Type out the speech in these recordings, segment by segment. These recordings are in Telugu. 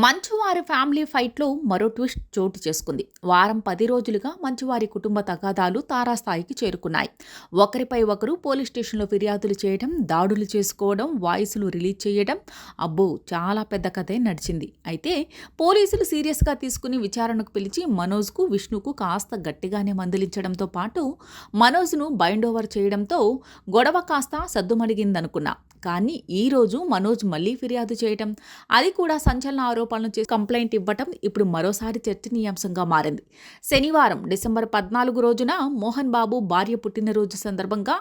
మంచువారి ఫ్యామిలీ ఫైట్లో మరో ట్విస్ట్ చోటు చేసుకుంది. వారం 10 రోజులుగా మంచువారి కుటుంబ తగాదాలు తారాస్థాయికి చేరుకున్నాయి. ఒకరిపై ఒకరు పోలీస్ స్టేషన్లో ఫిర్యాదులు చేయడం, దాడులు చేసుకోవడం, వాయిస్లు రిలీజ్ చేయడం, అబ్బో చాలా పెద్ద కథే నడిచింది. అయితే పోలీసులు సీరియస్గా తీసుకుని విచారణకు పిలిచి మనోజ్కు, విష్ణుకు కాస్త గట్టిగానే మందలించడంతో పాటు మనోజ్ను బైండ్ ఓవర్ చేయడంతో గొడవ కాస్త సద్దుమణిగిందనుకున్నా. కానీ ఈరోజు మనోజ్ మళ్లీ ఫిర్యాదు చేయడం, అది కూడా సంచలన ఆరోపణలు చేసి కంప్లైంట్ ఇవ్వటం ఇప్పుడు మరోసారి చర్చనీయాంశంగా మారింది. శనివారం డిసెంబర్ 14 రోజున మోహన్ బాబు భార్య పుట్టినరోజు సందర్భంగా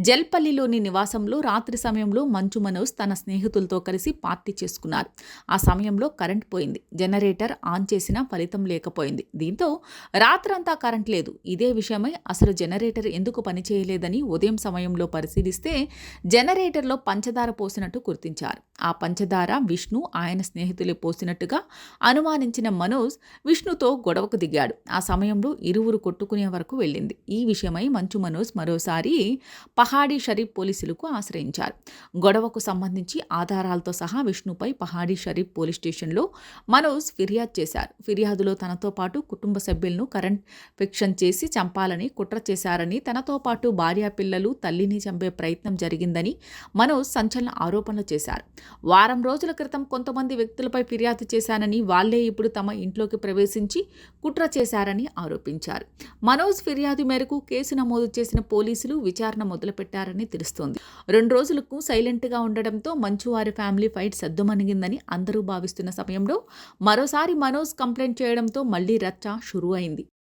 జల్పల్లిలోని నివాసంలో రాత్రి సమయంలో మంచు మనోజ్ తన స్నేహితులతో కలిసి పార్టీ చేసుకున్నారు. ఆ సమయంలో కరెంట్ పోయింది. జనరేటర్ ఆన్ చేసినా ఫలితం లేకపోయింది. దీంతో రాత్రంతా కరెంట్ లేదు. ఇదే విషయమై అసలు జనరేటర్ ఎందుకు పనిచేయలేదని ఉదయం సమయంలో పరిశీలిస్తే జనరేటర్లో పంచదార పోసినట్టు గుర్తించారు. ఆ పంచదార విష్ణు ఆయన స్నేహితులే పోసినట్టుగా అనుమానించిన మనోజ్ విష్ణుతో గొడవకు దిగాడు. ఆ సమయంలో ఇరువురు కొట్టుకునే వరకు వెళ్ళింది. ఈ విషయమై మంచు మనోజ్ మరోసారి పహాడీ షరీఫ్ పోలీసులకు ఆశ్రయించారు. గొడవకు సంబంధించి ఆధారాలతో సహా విష్ణుపై పహాడీ షరీఫ్ పోలీస్ స్టేషన్లో మనోజ్ ఫిర్యాదు చేశారు. ఫిర్యాదులో తనతో పాటు కుటుంబ సభ్యులను కరెంట్ ఫిక్షన్ చేసి చంపాలని కుట్ర చేశారని, తనతో పాటు భార్య పిల్లలు తల్లిని చంపే ప్రయత్నం జరిగిందని మనోజ్ సంచలన ఆరోపణలు చేశారు. వారం రోజుల క్రితం కొంతమంది వ్యక్తులపై ఫిర్యాదు చేశానని, వాళ్లే ఇప్పుడు తమ ఇంట్లోకి ప్రవేశించి కుట్ర చేశారని ఆరోపించారు. మనోజ్ ఫిర్యాదు మేరకు కేసు నమోదు చేసిన పోలీసులు విచారణ మొదలుపెట్టారని తెలుస్తోంది. 2 రోజులకు సైలెంట్గా ఉండడంతో మంచువారి ఫ్యామిలీ ఫైట్ సద్దుమణిగిందని అందరూ భావిస్తున్న సమయంలో మరోసారి మనోజ్ కంప్లైంట్ చేయడంతో మళ్లీ రచ్చ షురూ అయింది.